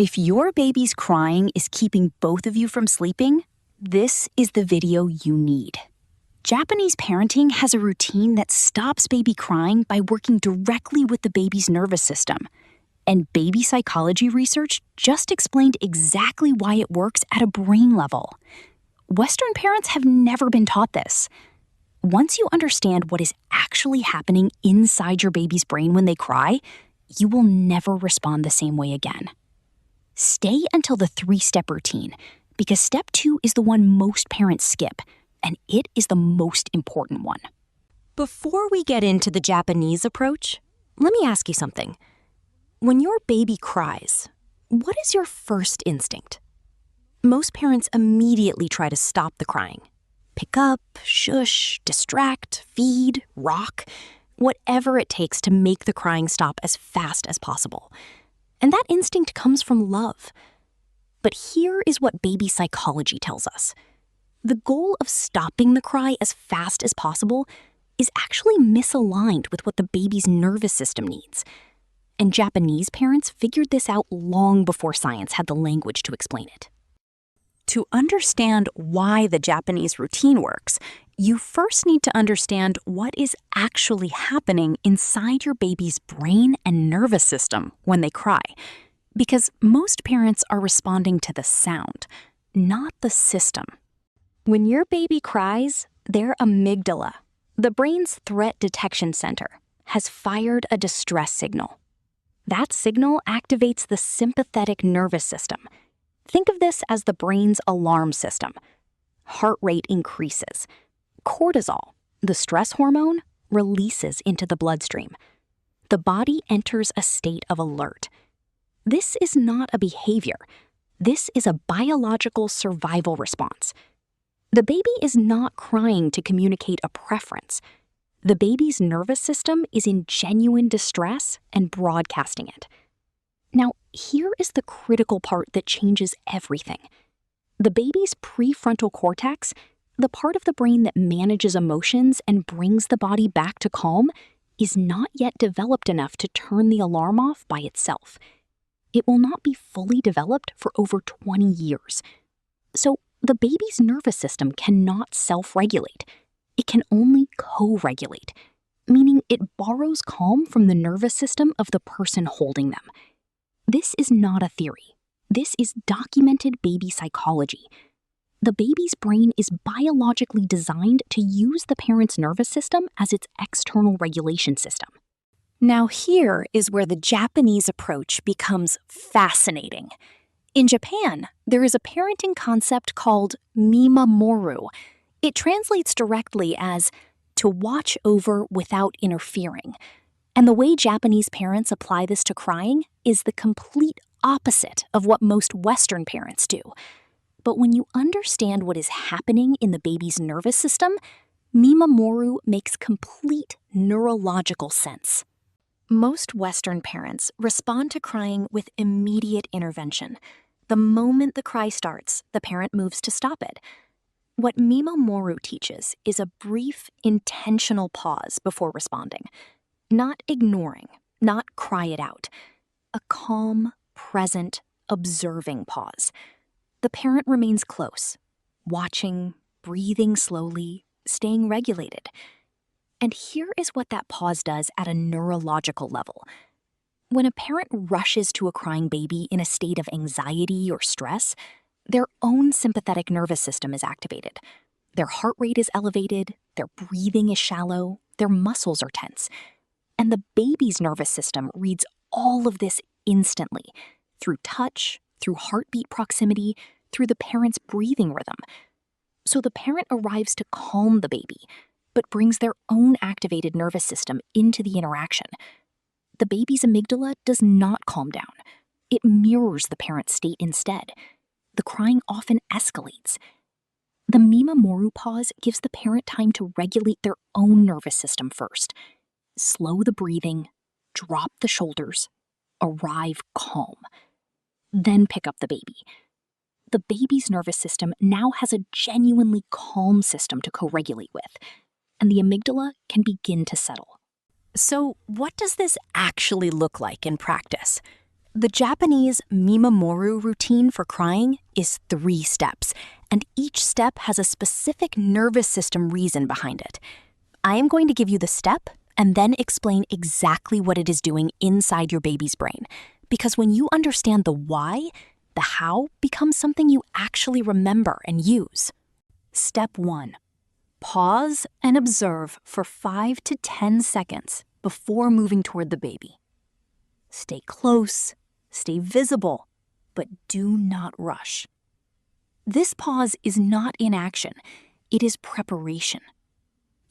If your baby's crying is keeping both of you from sleeping, this is the video you need. Japanese parenting has a routine that stops baby crying by working directly with the baby's nervous system. And baby psychology research just explained exactly why it works at a brain level. Western parents have never been taught this. Once you understand what is actually happening inside your baby's brain when they cry, you will never respond the same way again. Stay until the 3-step routine, because step 2 is the one most parents skip, and it is the most important one. Before we get into the Japanese approach, let me ask you something. When your baby cries, what is your first instinct? Most parents immediately try to stop the crying. Pick up, shush, distract, feed, rock, whatever it takes to make the crying stop as fast as possible. And that instinct comes from love. But here is what baby psychology tells us. The goal of stopping the cry as fast as possible is actually misaligned with what the baby's nervous system needs. And Japanese parents figured this out long before science had the language to explain it. To understand why the Japanese routine works, you first need to understand what is actually happening inside your baby's brain and nervous system when they cry. Because most parents are responding to the sound, not the system. When your baby cries, their amygdala, the brain's threat detection center, has fired a distress signal. That signal activates the sympathetic nervous system. Think of this as the brain's alarm system. Heart rate increases. Cortisol, the stress hormone, releases into the bloodstream. The body enters a state of alert. This is not a behavior. This is a biological survival response. The baby is not crying to communicate a preference. The baby's nervous system is in genuine distress and broadcasting it. Now, here is the critical part that changes everything. The baby's prefrontal cortex, the part of the brain that manages emotions and brings the body back to calm, is not yet developed enough to turn the alarm off by itself. It will not be fully developed for over 20 years. So, the baby's nervous system cannot self-regulate. It can only co-regulate, meaning it borrows calm from the nervous system of the person holding them. This is not a theory. This is documented baby psychology. The baby's brain is biologically designed to use the parent's nervous system as its external regulation system. Now here is where the Japanese approach becomes fascinating. In Japan, there is a parenting concept called mimamoru. It translates directly as to watch over without interfering. And the way Japanese parents apply this to crying is the complete opposite of what most Western parents do. But when you understand what is happening in the baby's nervous system, mimamoru makes complete neurological sense. Most Western parents respond to crying with immediate intervention. The moment the cry starts, the parent moves to stop it. What mimamoru teaches is a brief, intentional pause before responding. Not ignoring, not cry it out. A calm, present, observing pause. The parent remains close, watching, breathing slowly, staying regulated. And here is what that pause does at a neurological level. When a parent rushes to a crying baby in a state of anxiety or stress, their own sympathetic nervous system is activated. Their heart rate is elevated, their breathing is shallow, their muscles are tense. And the baby's nervous system reads all of this instantly, through touch, through heartbeat proximity, through the parent's breathing rhythm. So the parent arrives to calm the baby, but brings their own activated nervous system into the interaction. The baby's amygdala does not calm down. It mirrors the parent's state instead. The crying often escalates. The mimamoru pause gives the parent time to regulate their own nervous system first. Slow the breathing, drop the shoulders, arrive calm. Then pick up the baby. The baby's nervous system now has a genuinely calm system to co-regulate with, and the amygdala can begin to settle. So, what does this actually look like in practice? The Japanese mimamoru routine for crying is 3 steps, and each step has a specific nervous system reason behind it. I am going to give you the step and then explain exactly what it is doing inside your baby's brain, because when you understand the why, the how becomes something you actually remember and use. Step 1. Pause and observe for 5 to 10 seconds before moving toward the baby. Stay close, stay visible, but do not rush. This pause is not inaction, it is preparation.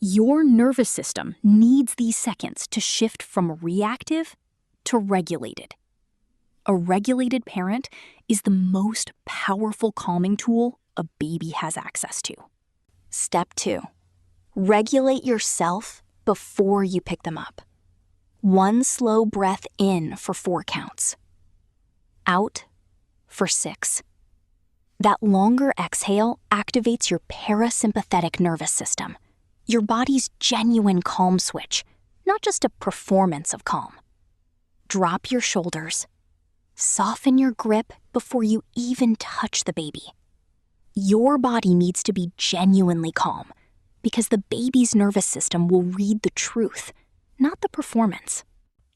Your nervous system needs these seconds to shift from reactive to regulated. A regulated parent is the most powerful calming tool a baby has access to. Step 2. Regulate yourself before you pick them up. 1 slow breath in for 4 counts. Out for 6. That longer exhale activates your parasympathetic nervous system, your body's genuine calm switch, not just a performance of calm. Drop your shoulders. Soften your grip before you even touch the baby. Your body needs to be genuinely calm because the baby's nervous system will read the truth, not the performance.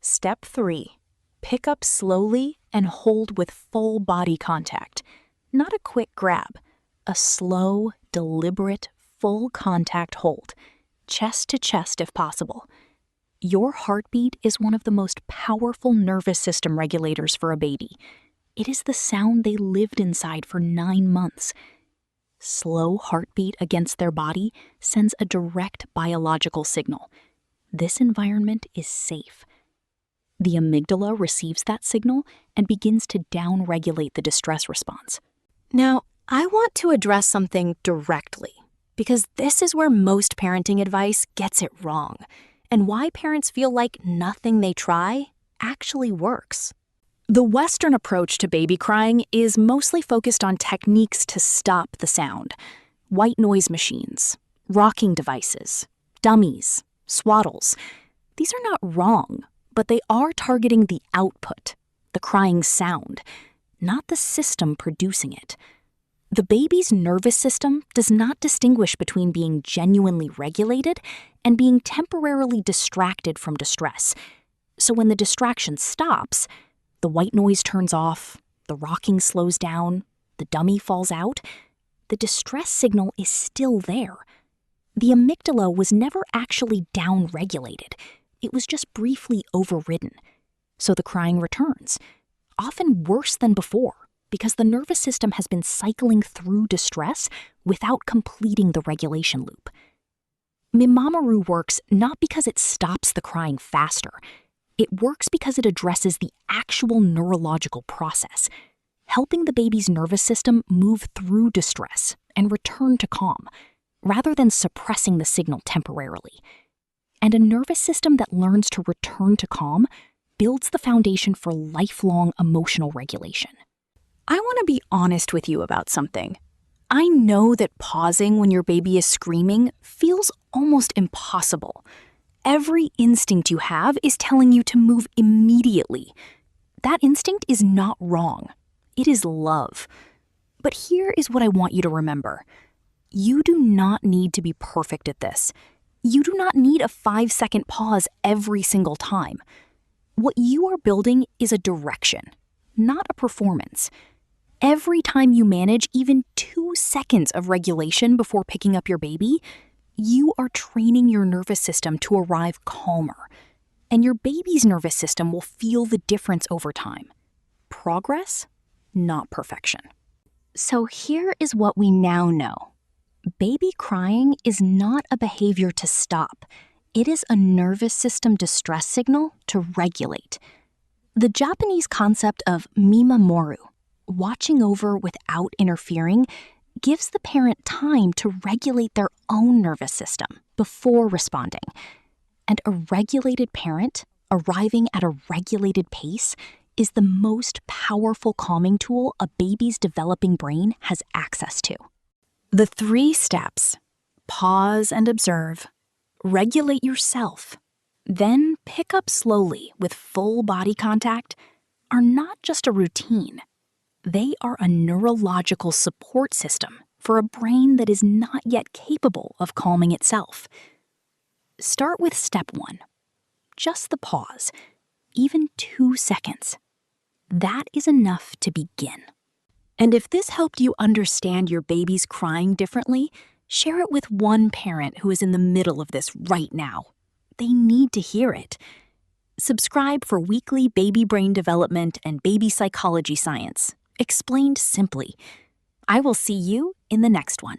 Step 3. Pick up slowly and hold with full body contact. Not a quick grab, a slow, deliberate, full contact hold, chest to chest if possible. Your heartbeat is one of the most powerful nervous system regulators for a baby. It is the sound they lived inside for 9 months. Slow heartbeat against their body sends a direct biological signal. This environment is safe. The amygdala receives that signal and begins to downregulate the distress response. Now, I want to address something directly, because this is where most parenting advice gets it wrong, and why parents feel like nothing they try actually works. The Western approach to baby crying is mostly focused on techniques to stop the sound. White noise machines, rocking devices, dummies, swaddles. These are not wrong, but they are targeting the output, the crying sound, not the system producing it. The baby's nervous system does not distinguish between being genuinely regulated and being temporarily distracted from distress. So when the distraction stops, the white noise turns off, the rocking slows down, the dummy falls out, the distress signal is still there. The amygdala was never actually downregulated. It was just briefly overridden. So the crying returns, often worse than before, because the nervous system has been cycling through distress without completing the regulation loop. Mimamoru works not because it stops the crying faster. It works because it addresses the actual neurological process, helping the baby's nervous system move through distress and return to calm, rather than suppressing the signal temporarily. And a nervous system that learns to return to calm builds the foundation for lifelong emotional regulation. I want to be honest with you about something. I know that pausing when your baby is screaming feels almost impossible. Every instinct you have is telling you to move immediately. That instinct is not wrong. It is love. But here is what I want you to remember. You do not need to be perfect at this. You do not need a 5-second pause every single time. What you are building is a direction, not a performance. Every time you manage even 2 seconds of regulation before picking up your baby, you are training your nervous system to arrive calmer, and your baby's nervous system will feel the difference over time. Progress, not perfection. So here is what we now know. Baby crying is not a behavior to stop. It is a nervous system distress signal to regulate. The Japanese concept of mimamoru, watching over without interfering, gives the parent time to regulate their own nervous system before responding. And a regulated parent, arriving at a regulated pace, is the most powerful calming tool a baby's developing brain has access to. The 3 steps: pause and observe, regulate yourself, then pick up slowly with full body contact, are not just a routine. They are a neurological support system for a brain that is not yet capable of calming itself. Start with step 1. Just the pause, even 2 seconds. That is enough to begin. And if this helped you understand your baby's crying differently, share it with one parent who is in the middle of this right now. They need to hear it. Subscribe for weekly baby brain development and baby psychology science, explained simply. I will see you in the next one.